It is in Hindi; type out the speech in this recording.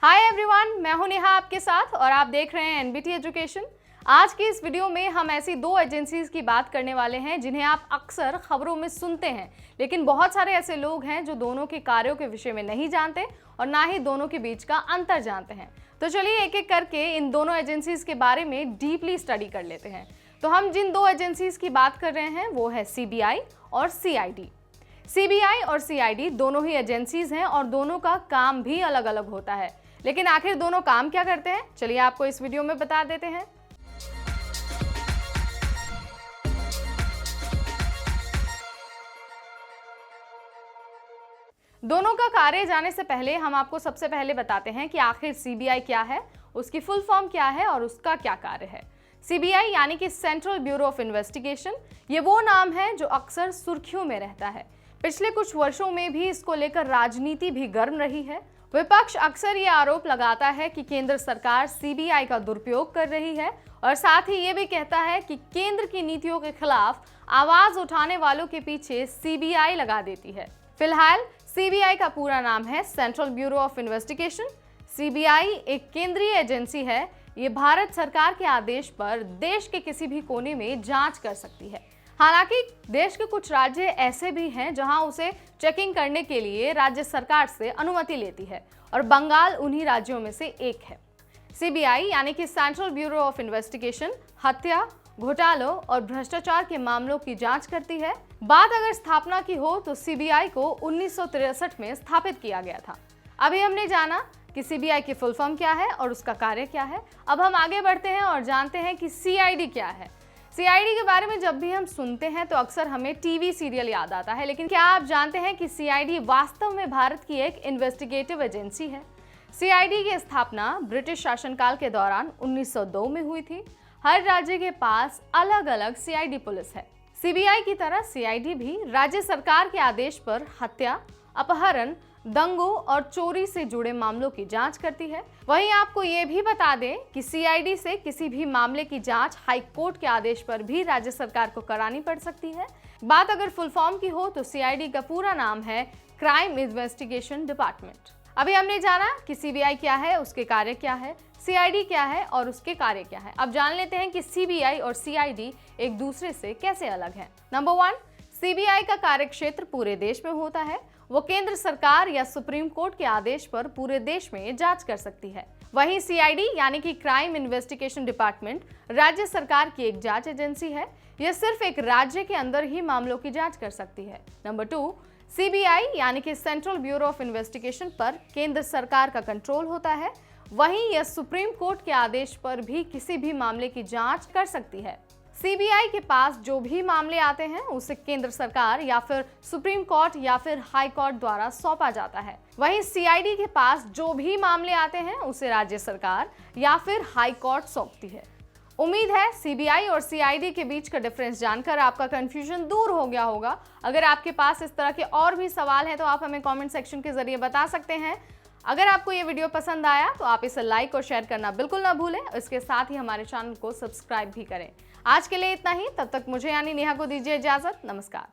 हाय एवरीवन, मैं हूं नेहा आपके साथ और आप देख रहे हैं एनबीटी एजुकेशन। आज की इस वीडियो में हम ऐसी दो एजेंसीज की बात करने वाले हैं जिन्हें आप अक्सर खबरों में सुनते हैं, लेकिन बहुत सारे ऐसे लोग हैं जो दोनों के कार्यों के विषय में नहीं जानते और ना ही दोनों के बीच का अंतर जानते हैं। तो चलिए एक एक करके इन दोनों एजेंसीज के बारे में डीपली स्टडी कर लेते हैं। तो हम जिन दो एजेंसीज की बात कर रहे हैं वो है सीबीआई और सीआईडी। सीबीआई और सीआईडी दोनों ही एजेंसीज हैं और दोनों का काम भी अलग अलग होता है, लेकिन आखिर दोनों काम क्या करते हैं, चलिए आपको इस वीडियो में बता देते हैं। दोनों का कार्य जाने से पहले हम आपको सबसे पहले बताते हैं कि आखिर सीबीआई क्या है, उसकी फुल फॉर्म क्या है और उसका क्या कार्य है। सीबीआई यानी कि सेंट्रल ब्यूरो ऑफ इन्वेस्टिगेशन, ये वो नाम है जो अक्सर सुर्खियों में रहता है। पिछले कुछ वर्षों में भी इसको लेकर राजनीति भी गर्म रही है। विपक्ष अक्सर ये आरोप लगाता है कि केंद्र सरकार सीबीआई का दुरुपयोग कर रही है और साथ ही ये भी कहता है कि केंद्र की नीतियों के खिलाफ आवाज उठाने वालों के पीछे सीबीआई लगा देती है। फिलहाल सीबीआई का पूरा नाम है central bureau of investigation. CBI एक केंद्रीय एजेंसी है। ये भारत सरकार के आदेश पर देश के किसी भी कोने में जांच कर सकती है। हालांकि देश के कुछ राज्य ऐसे भी हैं जहां उसे चेकिंग करने के लिए राज्य सरकार से अनुमति लेती है और बंगाल उन्हीं राज्यों में से एक है। सीबीआई यानी कि सेंट्रल ब्यूरो ऑफ इन्वेस्टिगेशन हत्या, घोटालों और भ्रष्टाचार के मामलों की जांच करती है। बात अगर स्थापना की हो तो सीबीआई को 1963 में स्थापित किया गया था। अभी हमने जाना कि सीबीआई की फुल फॉर्म क्या है और उसका कार्य क्या है। अब हम आगे बढ़ते हैं और जानते हैं कि सीआईडी क्या है। सीआईडी के बारे में जब भी हम सुनते हैं तो अक्सर हमें टीवी सीरियल याद आता है, लेकिन क्या आप जानते हैं कि सीआईडी वास्तव में भारत की एक इन्वेस्टिगेटिव एजेंसी है। सीआईडी की स्थापना ब्रिटिश शासनकाल के दौरान 1902 में हुई थी। हर राज्य के पास अलग अलग सीआईडी पुलिस है। सीबीआई की तरह सीआईडी भी राज्य सरकार के आदेश पर हत्या, अपहरण, दंगों और चोरी से जुड़े मामलों की जांच करती है। वहीं आपको ये भी बता दें कि सीआईडी से किसी भी मामले की जांच हाई कोर्ट के आदेश पर भी राज्य सरकार को करानी पड़ सकती है। बात अगर फुल फॉर्म की हो तो सीआईडी का पूरा नाम है क्राइम इन्वेस्टिगेशन डिपार्टमेंट। अभी हमने जाना कि सीबीआई क्या है, उसके कार्य क्या है, सीआईडी क्या है और उसके कार्य क्या है। अब जान लेते हैं कि सीबीआई और सीआईडी एक दूसरे से कैसे अलग हैं। नंबर 1, सीबीआई का कार्यक्षेत्र पूरे देश में होता है। वो केंद्र सरकार या सुप्रीम कोर्ट के आदेश पर पूरे देश में जांच कर सकती है। वहीं सीआईडी यानी कि क्राइम इन्वेस्टिगेशन डिपार्टमेंट राज्य सरकार की एक जांच एजेंसी है। यह सिर्फ एक राज्य के अंदर ही मामलों की जांच कर सकती है। नंबर 2, सीबीआई यानी कि सेंट्रल ब्यूरो ऑफ इन्वेस्टिगेशन पर केंद्र सरकार का कंट्रोल होता है। वहीं यह सुप्रीम कोर्ट के आदेश पर भी किसी भी मामले की जांच कर सकती है। सीबीआई के पास जो भी मामले आते हैं उसे केंद्र सरकार या फिर सुप्रीम कोर्ट या फिर हाई कोर्ट द्वारा सौंपा जाता है। वहीं सीआईडी के पास जो भी मामले आते हैं उसे राज्य सरकार या फिर हाई कोर्ट सौंपती है। उम्मीद है सीबीआई और सीआईडी के बीच का डिफरेंस जानकर आपका कंफ्यूजन दूर हो गया होगा। अगर आपके पास इस तरह के और भी सवाल हैं तो आप हमें कमेंट सेक्शन के जरिए बता सकते हैं। अगर आपको ये वीडियो पसंद आया तो आप इसे लाइक और शेयर करना बिल्कुल ना भूलें। इसके साथ ही हमारे चैनल को सब्सक्राइब भी करें। आज के लिए इतना ही, तब तक मुझे यानी नेहा को दीजिए इजाजत। नमस्कार।